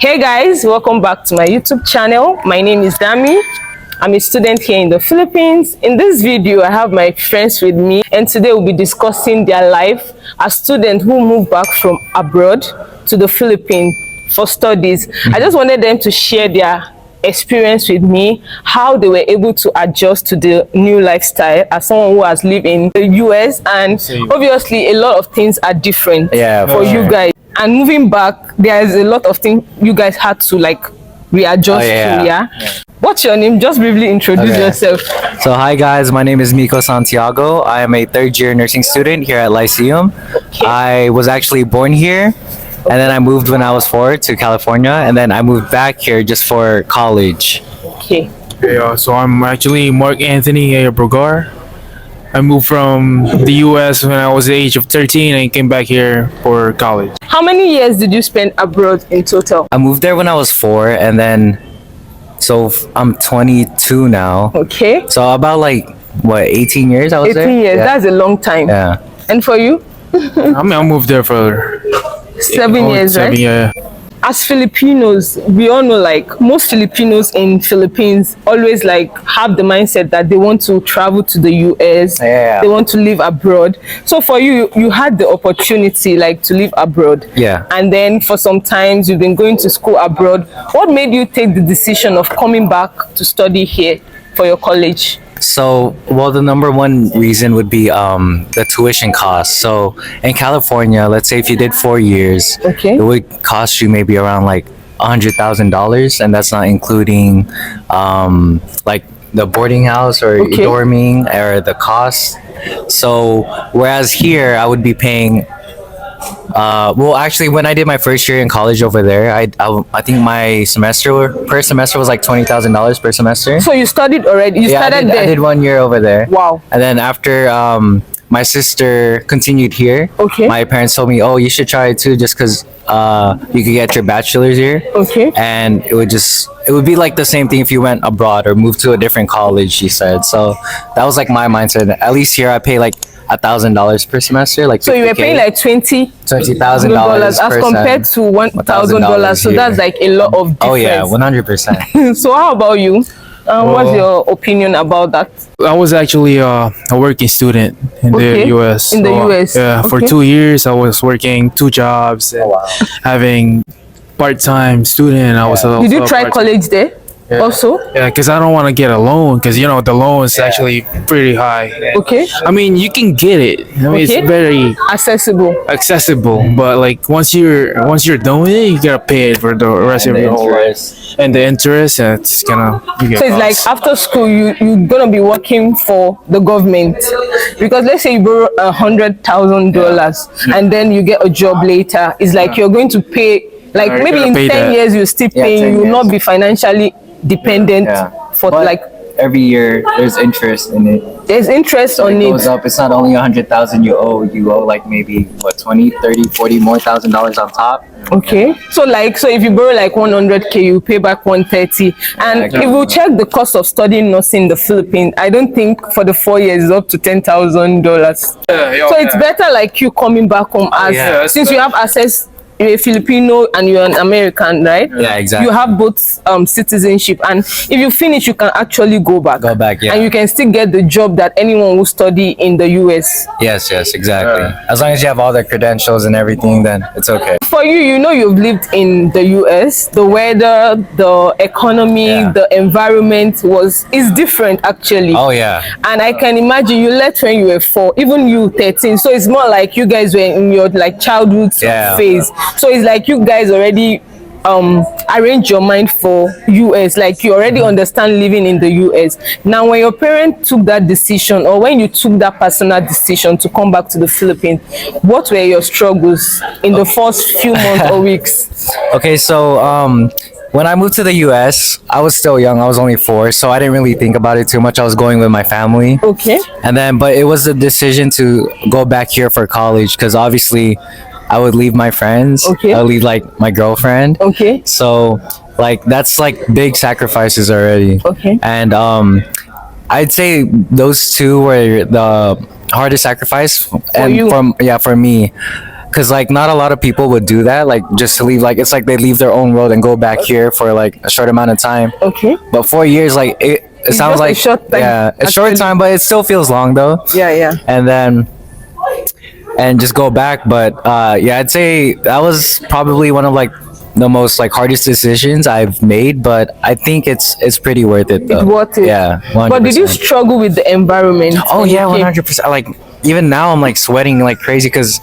Hey guys, welcome back to my YouTube channel. My name is Dami. I'm a student here in the Philippines. In this video, I have my friends with me, and today we'll be discussing their life as students who moved back from abroad to the Philippines for studies. I just wanted them to share their experience with me, how they were able to adjust to the new lifestyle as someone who has lived in the US, and obviously a lot of things are different for you guys. And moving back, there's a lot of things you guys had to like readjust to. What's your name? Just briefly introduce yourself. So hi guys, my name is Miko Santiago. I am a third-year nursing student here at Lyceum. I was actually born here, and then I moved when I was 4 to California, and then I moved back here just for college. So I'm actually Mark Anthony Brogar. I moved from the US when I was the age of 13 and came back here for college. How many years did you spend abroad in total? I moved there when I was 4, and then I'm 22 now. So about like what, 18 years I was 18 there? years, that's a long time. And for you? I moved there for 7 years, right? Yeah. As Filipinos, we all know like most Filipinos in Philippines always like have the mindset that they want to travel to the US, they want to live abroad. So for you, you had the opportunity like to live abroad. And then for some times you've been going to school abroad. What made you take the decision of coming back to study here for your college? So, well, the number one reason would be the tuition cost. So, in California, let's say if you did 4 years, it would cost you maybe around like $100,000, and that's not including like the boarding house or dorming or the cost. So, whereas here, I would be paying. Well, actually, when I did my first year in college over there, I think my per semester was like $20,000 per semester. So you studied already? You started there? I did 1 year over there. Wow. And then after my sister continued here, my parents told me, oh, you should try it too, just because you could get your bachelor's here. And it would be like the same thing if you went abroad or moved to a different college, she said. So that was like my mindset. At least here I pay like $1,000 per semester, like so you were paying like $20,000 as compared to $1,000. So that's like a lot of difference. Oh yeah, 100%. So how about you? What's your opinion about that? I was actually a working student in the US. In the US. Yeah, for 2 years I was working 2 jobs and having part-time student. Did you try college there? Also? Yeah, because I don't want to get a loan, because you know the loan is actually pretty high. I mean, you can get it. I mean, it's very accessible, but like once you're doing it, you gotta pay it for the rest of your whole life. And the interest, it's gonna. So it's like after school, you're gonna be working for the government, because let's say you borrow $100,000 and then you get a job later. It's like you're going to pay. Like maybe in 10 years you still paying. You will not be financially dependent for but like every year there's interest in it. There's interest on it. It goes up. It's not only 100,000 you owe like maybe what, 20, 30, 40 more $1,000 on top. So if you borrow like 100K, you pay back 130. And if we check the cost of studying nursing in the Philippines, I don't think for the 4 years is up to $10,000. So it's better like you coming back home as since you have access. You're a Filipino and you're an American, right? Yeah, exactly. You have both citizenship, and if you finish, you can actually go back. And you can still get the job that anyone will study in the US. Yes, exactly. As long as you have all the credentials and everything, then it's okay. For you, you know you've lived in the US. The weather, the economy, the environment is different actually. Oh yeah. And I can imagine you left when you were 4, even you 13. So it's more like you guys were in your like childhood phase. So it's like you guys already arrange your mind for US, like you already understand living in the US. Now when your parents took that decision, or when you took that personal decision to come back to the Philippines, what were your struggles in the first few months or weeks? So when I moved to the US, I was still young. I was only 4, so I didn't really think about it too much. I was going with my family. And then, but it was a decision to go back here for college, because obviously I would leave my friends. I would leave like my girlfriend. So like that's like big sacrifices already. And I'd say those two were the hardest sacrifice for me, because like not a lot of people would do that, like just to leave, like it's like they leave their own world and go back here for like a short amount of time. Okay. But 4 years, like it sounds like a short time. Yeah, a short time, but it still feels long though. Yeah. And just go back. But yeah, I'd say that was probably one of like the most like hardest decisions I've made, but I think it's pretty worth it though. It's worth it. Yeah. 100%. But did you struggle with the environment? Oh yeah, 100%. Like even now I'm like sweating like crazy because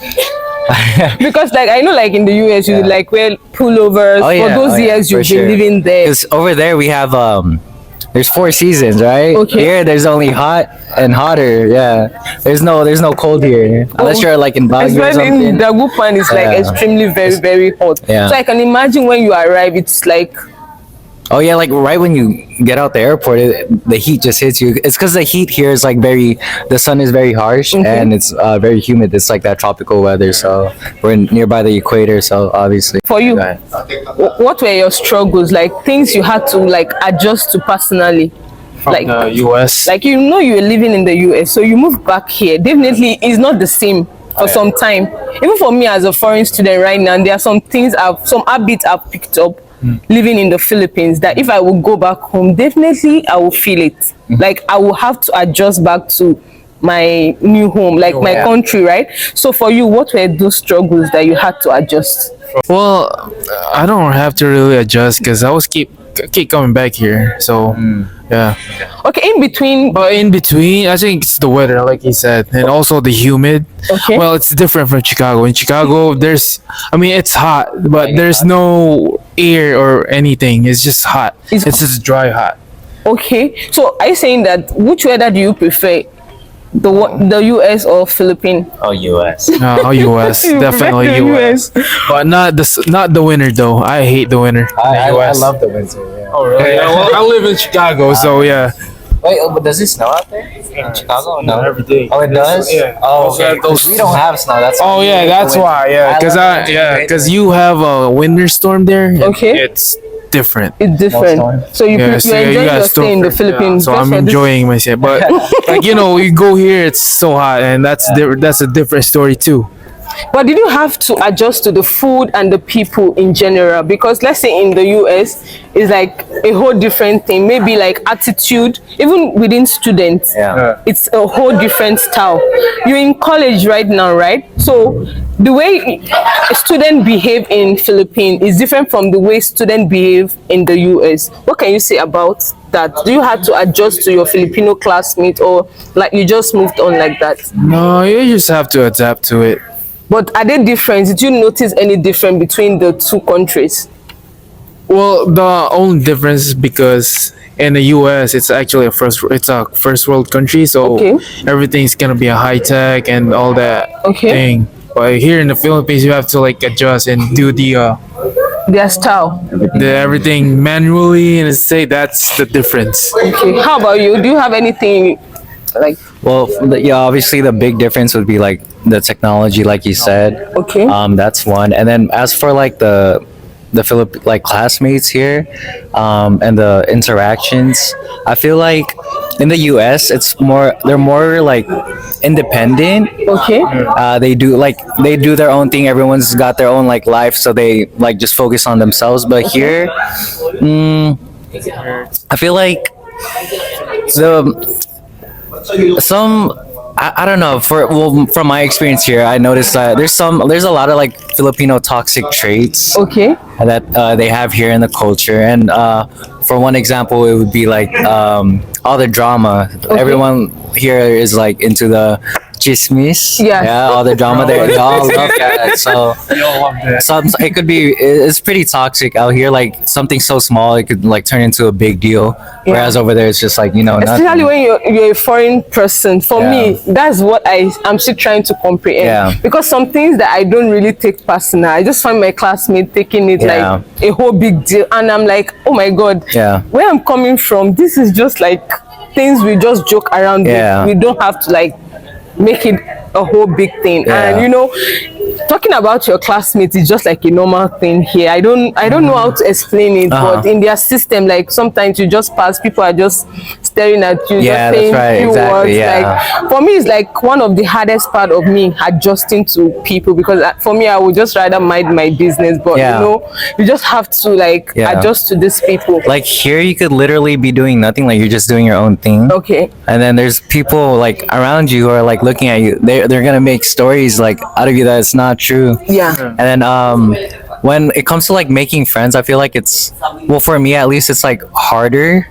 because like I know like in the US you like wear pullovers for those years you've been living there. Because over there we have there's 4 seasons, right? Okay. Here there's only hot and hotter. Yeah. There's no cold here unless you're like in Baguio or something. In Dagupan it's like extremely very hot. Yeah. So I can imagine when you arrive it's like. Oh yeah, like right when you get out the airport, the heat just hits you. It's because the heat here is like the sun is very harsh and it's very humid. It's like that tropical weather. So we're nearby the equator. So obviously. For you, what were your struggles? Like things you had to like adjust to personally? From like the US. Like you know you were living in the US, so you moved back here. Definitely, it's not the same for some time. Even for me as a foreign student right now, there are some habits I've picked up. Living in the Philippines that if I would go back home, definitely I will feel it. Like I will have to adjust back to my new home, like my country, right? So for you, what were those struggles that you had to adjust? Well, I don't have to really adjust because I was keep coming back here. So yeah. Okay, in between, I think it's the weather, like you said, and also the humid. Okay. Well, it's different from Chicago. In Chicago, it's hot, but there's no air or anything. It's just hot. It's just dry hot. Okay, so are you saying that which weather do you prefer? The US or Philippines? Oh, US. No, US, definitely US. But not the winter though. I hate the winter. I love the winter. Yeah. Oh really? Yeah, well, I live in Chicago, so yeah. Wait, but does it snow out there in Chicago? No, every day. Oh, it does. Yeah. Oh, okay. We don't have snow. That's oh yeah, that's why. Yeah, because you have a winter storm there. Okay. It's different. It's different. So you enjoy your stay in the Philippines. So I'm enjoying myself, but like you go here, it's so hot, and that's a different story too. But did you have to adjust to the food and the people in general? Because let's say in the US, it's like a whole different thing. Maybe like attitude, even within students, it's a whole different style. You're in college right now, right? So the way a student behave in Philippines is different from the way students behave in the US. What can you say about that? Do you have to adjust to your Filipino classmate, or like you just moved on like that? No, you just have to adapt to it. But are they different? Did you notice any difference between the two countries? Well, the only difference is because in the US it's actually a first world country, so everything's gonna be a high tech and all that thing. But here in the Philippines you have to like adjust and do their style, everything manually, and say that's the difference. Okay, how about you? Do you have anything like? Well, obviously the big difference would be like the technology, like you said. Okay. That's one. And then as for like the classmates here, and the interactions, I feel like in the US they're more like independent. Okay. They do their own thing. Everyone's got their own like life, so they like just focus on themselves. But here, I feel like I don't know. From my experience here, I noticed that there's a lot of like Filipino toxic traits. Okay. That they have here in the culture, and for one example, it would be like all the drama. Okay. Everyone here is like into the chismis. Yeah, all the drama. They all love that. So it could be. It's pretty toxic out here. Like something so small, it could like turn into a big deal. Whereas over there, it's just like especially nothing. when you're a foreign person. For me, that's what I'm still trying to comprehend. Yeah. Because some things that I don't really take personal, I just find my classmate taking it like a whole big deal, and I'm like, oh my god. Yeah. Where I'm coming from, this is just like things we just joke around with. We don't have to like make it a whole big thing. And talking about your classmates is just like a normal thing here. I don't know how to explain it, but in their system, like sometimes you just pass, people are just staring at you, Yeah, just saying that's right. few Exactly. words. Yeah. Like for me, it's like one of the hardest part of me adjusting to people, because for me, I would just rather mind my business. But Yeah. you know, you just have to like Yeah. adjust to these people. Like here, you could literally be doing nothing. Like you're just doing your own thing. Okay. And then there's people like around you who are like looking at you. They're gonna make stories like out of you that it's not true. Yeah. And then when it comes to like making friends, I feel like it's, well, for me at least, it's like harder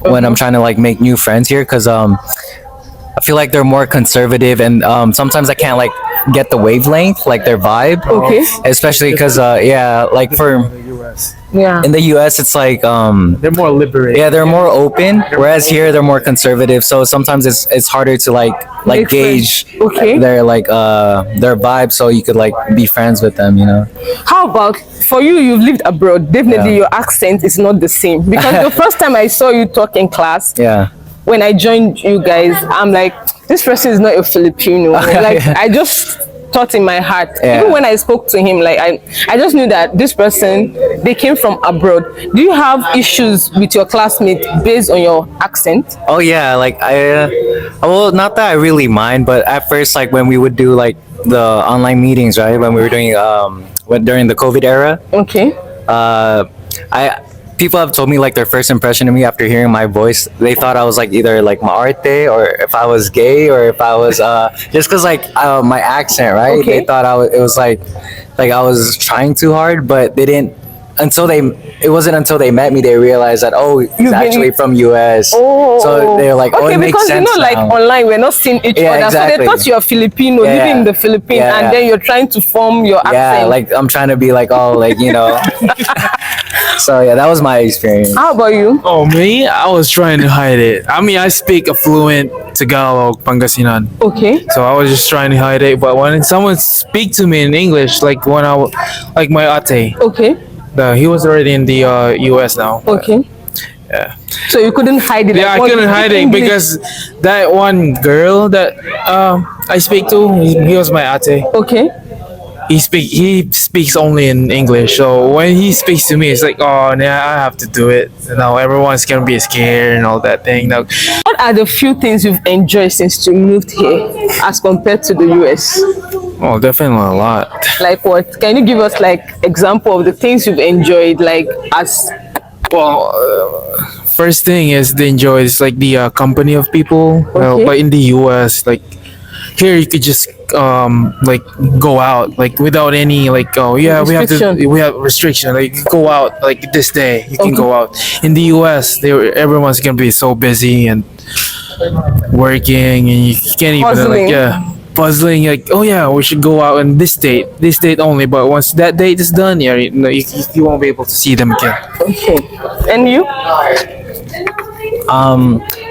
when I'm trying to like make new friends here, because I feel like they're more conservative, and sometimes I can't like get the wavelength, like their vibe. Okay. Especially because yeah, like for Yeah. in the US, it's like They're more liberated. yeah, they're more open, whereas here they're more conservative. So sometimes it's harder to like Make gauge friends. Okay. their vibe, so you could like be friends with them, you know. How about for you? You've lived abroad. Definitely, Yeah. your accent is not the same, because the first time I saw you talk in class, Yeah. when I joined you guys, I'm like, this person is not a Filipino. Like I just thought in my heart, Yeah. even when I spoke to him, like I just knew that this person, they came from abroad. Do you have issues with your classmates based on your accent? Oh yeah, like well, not that I really mind, but at first, like when we would do like the online meetings, right? When we were doing during the COVID era, Okay. I people have told me like their first impression of me after hearing my voice, they thought I was like either like Maarte, or if I was gay, or if I was just because like my accent, right? Okay. They thought it was like I was trying too hard, but they didn't until they it wasn't until they met me they realized that, oh, he's You've been- actually from US. Oh, So they're like, oh, okay, it makes because sense you know, like now. online, we're not seeing each Yeah, other, so they exactly. thought you're Filipino, Yeah, living in yeah. the Philippines, Yeah, and yeah. then you're trying to form your Yeah, accent. like I'm trying to be like all like, you know. So yeah, that was my experience. How about you? Oh, me? I was trying to hide it. I mean, I speak a fluent Tagalog, Pangasinan. Okay. So I was just trying to hide it. But when someone speak to me in English, like when like my ate, Okay. he was already in the US now. Okay. Yeah. So you couldn't hide it. Yeah, like, I what couldn't you hide speak it English. because that one girl that I speak to, he was my ate. Okay. He speaks only in English. So when he speaks to me, it's like, oh, yeah, I have to do it. You know, everyone's gonna be scared and all that thing. Now, What are the few things you've enjoyed since you moved here as compared to the US? oh, definitely a lot. Like what? Can you give us like example of the things you've enjoyed, like as Well, first thing is the enjoy is like the company of people. Okay. But in the US, like here, you could just like go out like without any like, oh yeah, Restriction. we have restriction. Like go out like this day, you can Okay. go out. In the US, everyone's gonna be so busy and working, and you can't even Puzzling. puzzling like, oh yeah, we should go out on this date only. But once that date is done, yeah, you won't be able to see them again. okay? And you?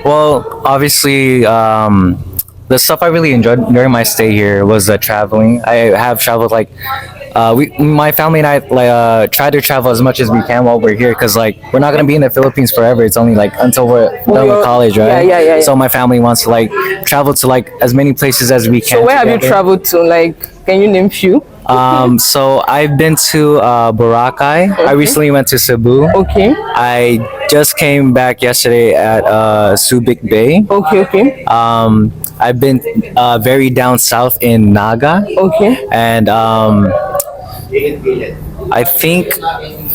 Well, obviously, the stuff I really enjoyed during my stay here was traveling. I have traveled like, my family and I try to travel as much as we can while we're here, because like we're not gonna be in the Philippines forever. It's only like until we're done with college, right? Yeah. So my family wants to like travel to like as many places as we can. So where have you together. traveled to? Like, can you name few? So I've been to Boracay. I recently went to Cebu. Okay. I just came back yesterday at Subic Bay. Okay. I've been very down south in Naga, Okay. and I think,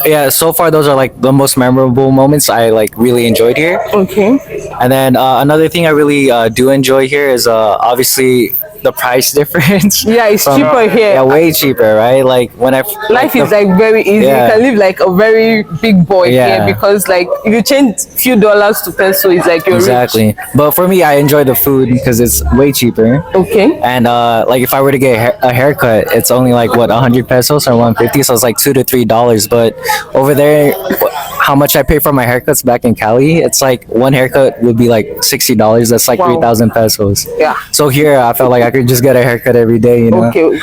yeah, so far those are like the most memorable moments I like really enjoyed here. Okay. And then another thing I really do enjoy here is obviously the price difference. Yeah, it's cheaper here. Yeah, way cheaper, right? Like when I Life is like very easy. Yeah. You can live like a very big boy Yeah. here, because like if you change few dollars to peso, it's like you're exactly. But for me, I enjoy the food because it's way cheaper. rich. Okay. And like if I were to get a haircut, it's only like what 100 pesos or 150, so it's like $2 to $3. But over there, how much I pay for my haircuts back in Cali, it's like one haircut would be like $60. That's like Wow. 3,000 pesos. Yeah. So here, I felt like I could just get a haircut every day, you know. Okay.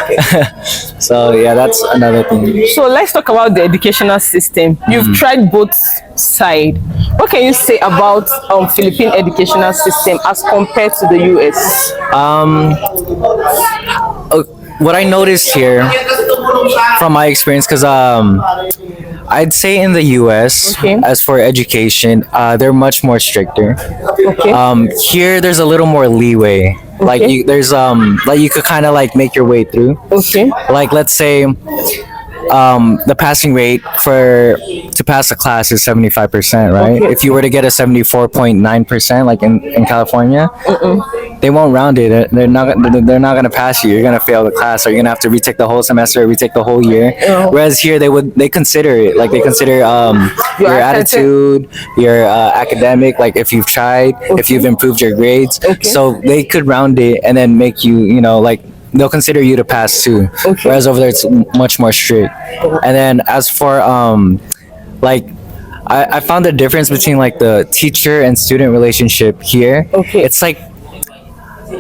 So yeah, that's another thing. So let's talk about the educational system. You've tried both side. What can you say about Philippine educational system as compared to the US? What I noticed here from my experience, because I'd say in the US, as for education, they're much more stricter. Here there's a little more leeway. Like there's like you could kind of like make your way through. Like let's say the passing rate for to pass a class is 75%, right? If you were to get a 74.9%, like in California, they won't round it. They're not gonna pass you. You're gonna fail the class, or you're gonna have to retake the whole semester, retake the whole year. Whereas here they consider it, like they consider your attitude, your academic, like if you've tried, if you've improved your grades. So they could round it and then make you, you know, like they'll consider you to pass too. Whereas over there it's much more strict. And then as for like I found the difference between like the teacher and student relationship here. It's like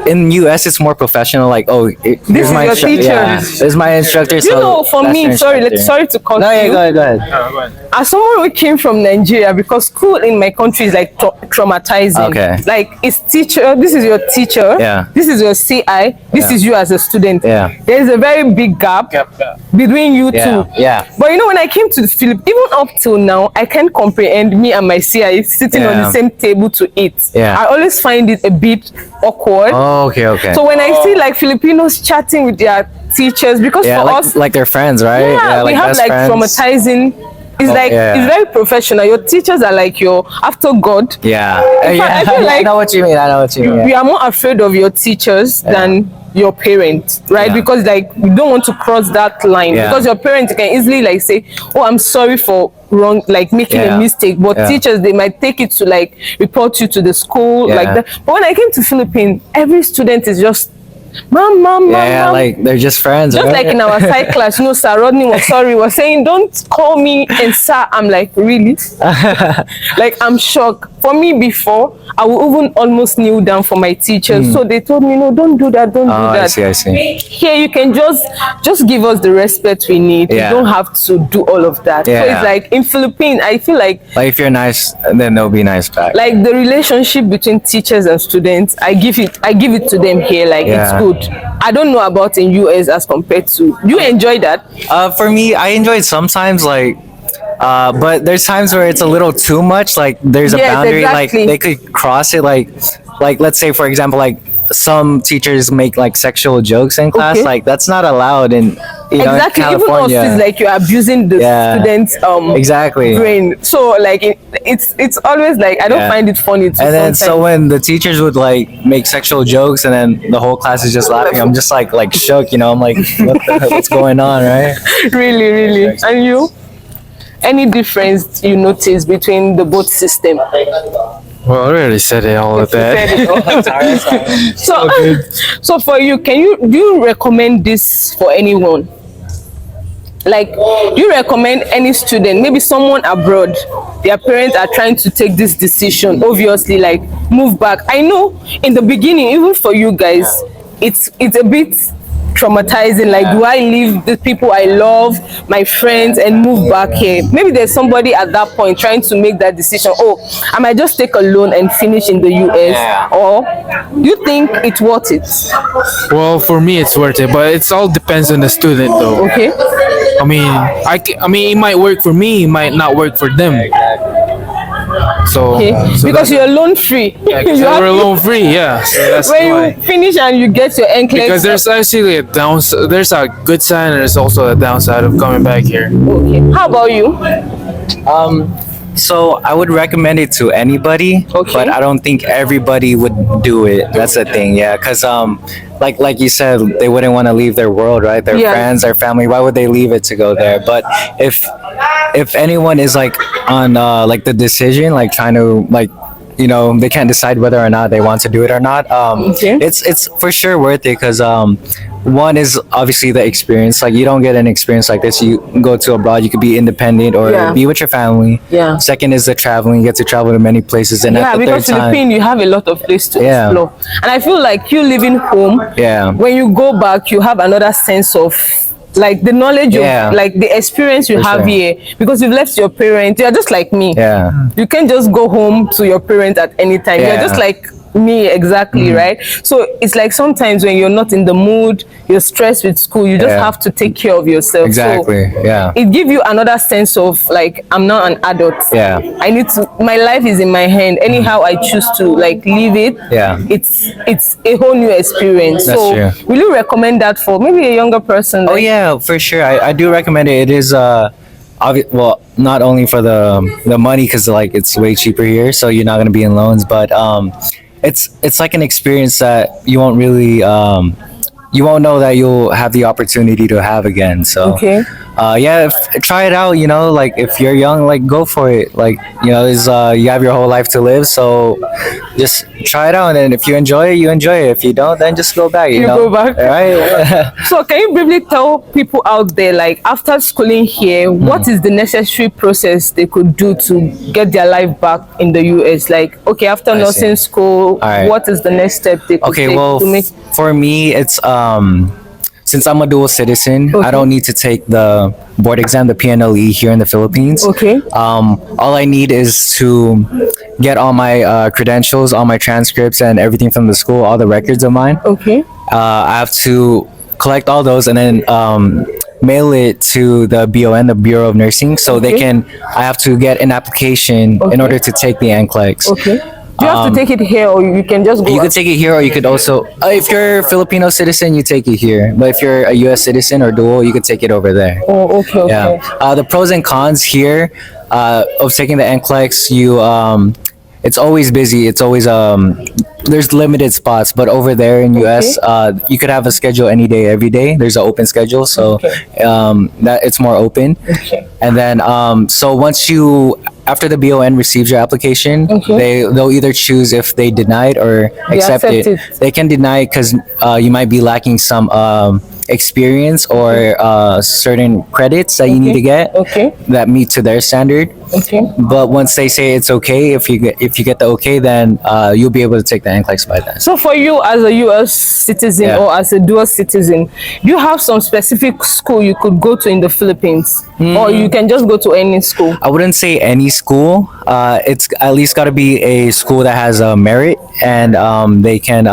in US it's more professional, like this is my teacher. This is my instructor. You know, for me, sorry to cut you. Go ahead. As someone who came from Nigeria, because school in my country is like traumatizing. Like it's teacher, this is your teacher, this is your CI, this is you as a student. There is a very big gap between you two. But you know, when I came to the Philippines, even up till now, I can't comprehend me and my CI sitting on the same table to eat. I always find it a bit awkward. So when I see like Filipinos chatting with their teachers, because for us, like they're friends, right? We have like friends. Traumatizing. It's it's very professional. Your teachers are like your after God. I feel like I know what you mean. We are more afraid of your teachers than your parents, right? Because like you don't want to cross that line, because your parents can easily like say, oh, I'm sorry for wrong, like making a mistake, but teachers, they might take it to like report you to the school like that. But when I came to Philippines, every student is just mom, like they're just friends, just like in our side class, you know, Sir Rodney was saying, don't call me and sir. I'm like, really? Like I'm shocked. For me, before I would even almost kneel down for my teachers. So they told me, no, don't do that, don't do that. I see. Here you can just give us the respect we need. You don't have to do all of that. So it's like in Philippines, I feel like if you're nice, then they'll be nice back. Like the relationship between teachers and students, I give it to them here. Like it's good. I don't know about in US as compared to, you enjoy that? For me, I enjoy it sometimes, like but there's times where it's a little too much. Like there's a boundary, like they could cross it. Like let's say for example, like some teachers make like sexual jokes in class. Like that's not allowed in in California. Even us, it's like you're abusing the students' brain. So like it's always like I don't find it funny. And then so when the teachers would like make sexual jokes and then the whole class is just laughing, I'm just like shook. You know, I'm like, what's going on, right? Really. And you? Any difference you notice between the both system? Well, I already said it, all of that. So for you, do you recommend this for anyone? Like, do you recommend any student, maybe someone abroad, their parents are trying to take this decision, obviously, like move back? I know in the beginning, even for you guys, it's a bit traumatizing. Like, do I leave the people I love, my friends, and move back here? Maybe there's somebody at that point trying to make that decision. Oh, I might just take a loan and finish in the US. Or do you think it's worth it? Well, for me, it's worth it, but it all depends on the student, though. I mean, it might work for me, it might not work for them. So because you're loan free. You're loan free, So that's when why. you finish and you get your NCLEX. Because there's actually there's a good side and there's also a downside of coming back here. How about you? So I would recommend it to anybody, but I don't think everybody would do it. That's the thing, because like you said, they wouldn't want to leave their world, right? Their friends, their family. Why would they leave it to go there? But if anyone is like on like the decision, like trying to like, you know, they can't decide whether or not they want to do it or not. It's for sure worth it because one is obviously the experience. Like you don't get an experience like this. You go to abroad, you could be independent or be with your family. Second is the traveling. You get to travel to many places. And at the because third time, Philippines, you have a lot of places to explore. And I feel like you living home. When you go back, you have another sense of like the knowledge of like the experience you have here, because you've left your parents. You're just like me. You can't just go home to your parents at any time. You're just like Me, exactly, right? So it's like sometimes when you're not in the mood, you're stressed with school, you just have to take care of yourself. Exactly. So yeah. it gives you another sense of like, I'm not an adult. Yeah. I need to, my life is in my hand. Anyhow I choose to like live it. Yeah. It's a whole new experience. That's so true. will you recommend that for maybe a younger person? Oh yeah, for sure. I do recommend it. It is well, not only for the money, because like it's way cheaper here, so you're not gonna be in loans, but it's like an experience that you won't really you won't know that you'll have the opportunity to have again. So Okay. yeah, try it out. Like if you're young, like go for it. Like is you have your whole life to live, so just try it out. And then if you enjoy it, you enjoy it. If you don't, then just go back. You know, go back. right? So can you briefly tell people out there, like after schooling here, what is the necessary process they could do to get their life back in the US? Like, okay, after nursing school, right. what is the next step they could Okay, take well, to make? for me, it's since I'm a dual citizen, I don't need to take the board exam, the PNLE here in the Philippines. Okay. All I need is to get all my credentials, all my transcripts, and everything from the school, all the records of mine. Okay. I have to collect all those and then mail it to the BON, the Bureau of Nursing, so they can. I have to get an application in order to take the NCLEX. Okay. Do you have to take it here, or you can just go? You could take it here, or you could also, if you're a Filipino citizen, you take it here. But if you're a U.S. citizen or dual, you could take it over there. Oh, okay. Okay. Yeah. The pros and cons here of taking the NCLEX, it's always busy. It's always there's limited spots, but over there in US, you could have a schedule any day, every day. There's an open schedule, so that it's more open. Okay. And then so once after the BON receives your application, they'll either choose if they deny it or accept it. They can deny it because you might be lacking some experience or certain credits that you need to get that meet to their standard. Okay. But once they say it's okay, if you get the okay, then you'll be able to take the NCLEX by then. So for you as a US citizen or as a dual citizen, do you have some specific school you could go to in the Philippines? Or you can just go to any school? I wouldn't say any school. It's at least got to be a school that has a merit, and they can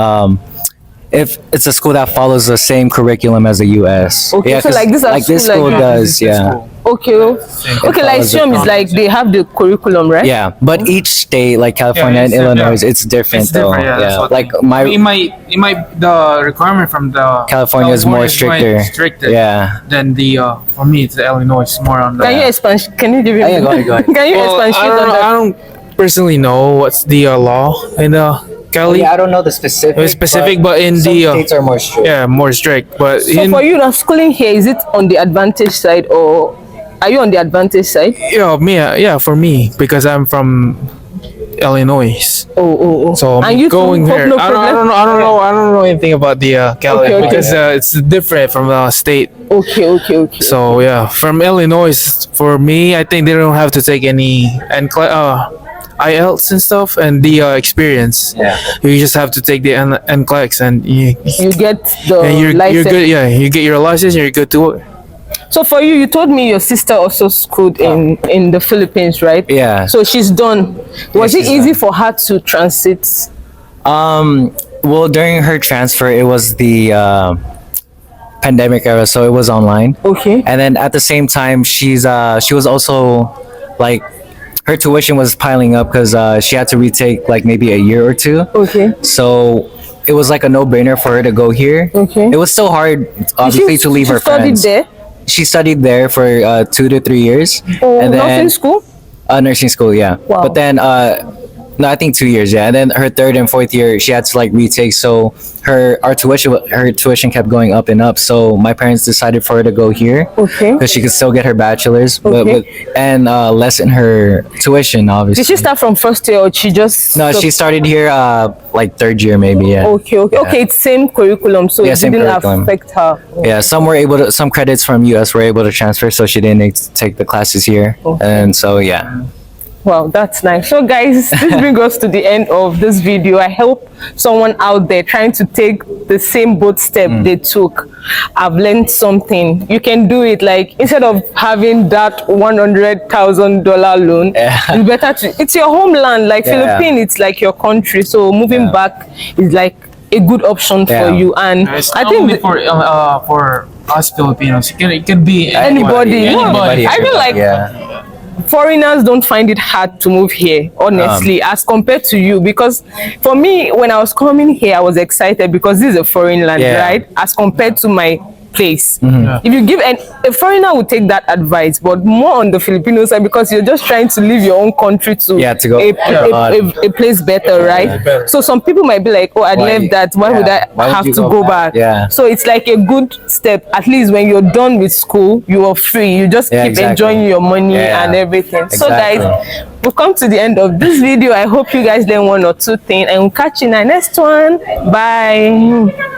if it's a school that follows the same curriculum as the US. Okay, yeah, so like this school like does, yeah. Okay. Okay, like SIOM is like they have the curriculum, right? Yeah, but each state, like California and Illinois, it's different though. Yeah. Like it might the requirement from the California is more stricter. Yeah. Than the for me it's the Illinois is more on the. Can you expand? Can you give me? Go ahead. Can you expand on that? I don't personally know what's the law in Cali. I don't know the specific. But in some the states are more strict. yeah, more strict. But So for you now, schooling here, is it on the advantage side, or are you on the advantage side? yeah, for me because I'm from Illinois. Oh. So I'm and you going too, here. no I don't know anything about the Cali Okay. because it's different from the state. Okay. So yeah, from Illinois, for me, I think they don't have to take any IELTS and stuff and the experience. Yeah. You just have to take the NCLEX and You get the you're license. good. Yeah, you get your license. You're good to work. So for you told me your sister also schooled in the Philippines, right? Yeah. So she's done. Was it she's easy done. for her to transit? Well, during her transfer, it was the pandemic era, so it was online. Okay. And then at the same time, she was also like her tuition was piling up because she had to retake like maybe a year or two. Okay. So it was like a no-brainer for her to go here. Okay. It was still hard, obviously, to leave her friends. She studied there? She studied there for 2 to 3 years. Oh, and then, nursing school? Nursing school, yeah. Wow. But then, no, I think 2 years, yeah. And then her third and fourth year, she had to like retake. So her tuition kept going up and up. So my parents decided for her to go here. Okay. Because she could still get her bachelor's, and lessen her tuition, obviously. Did she start from first year, or she just? No, she started here like third year maybe, yeah. Okay. Okay, it's same curriculum, so it same didn't curriculum. affect her. Yeah, some credits from US were able to transfer, so she didn't need to take the classes here. Okay. And so yeah. Wow, that's nice. So guys, this brings us to the end of this video. I hope someone out there trying to take the same boat step they took, I've learned something. You can do it. Like, instead of having that $100,000 loan, it's better to, it's your homeland, like Philippines, it's like your country. So moving back is like a good option for you. And it's I not think only for us Filipinos. It can be anybody. Anybody. I feel like foreigners don't find it hard to move here, honestly, as compared to you. Because for me, when I was coming here, I was excited because this is a foreign land, right? As compared to my place. If you give a foreigner would take that advice, but more on the Filipino side, because you're just trying to leave your own country to go a place better, right? So some people might be like, oh, I'd left that, why would I have to go back? So it's like a good step. At least when you're done with school, you are free, you just keep enjoying your money and everything. So guys, we've come to the end of this video. I hope you guys learned one or two things, and we'll catch you in the next one. Bye.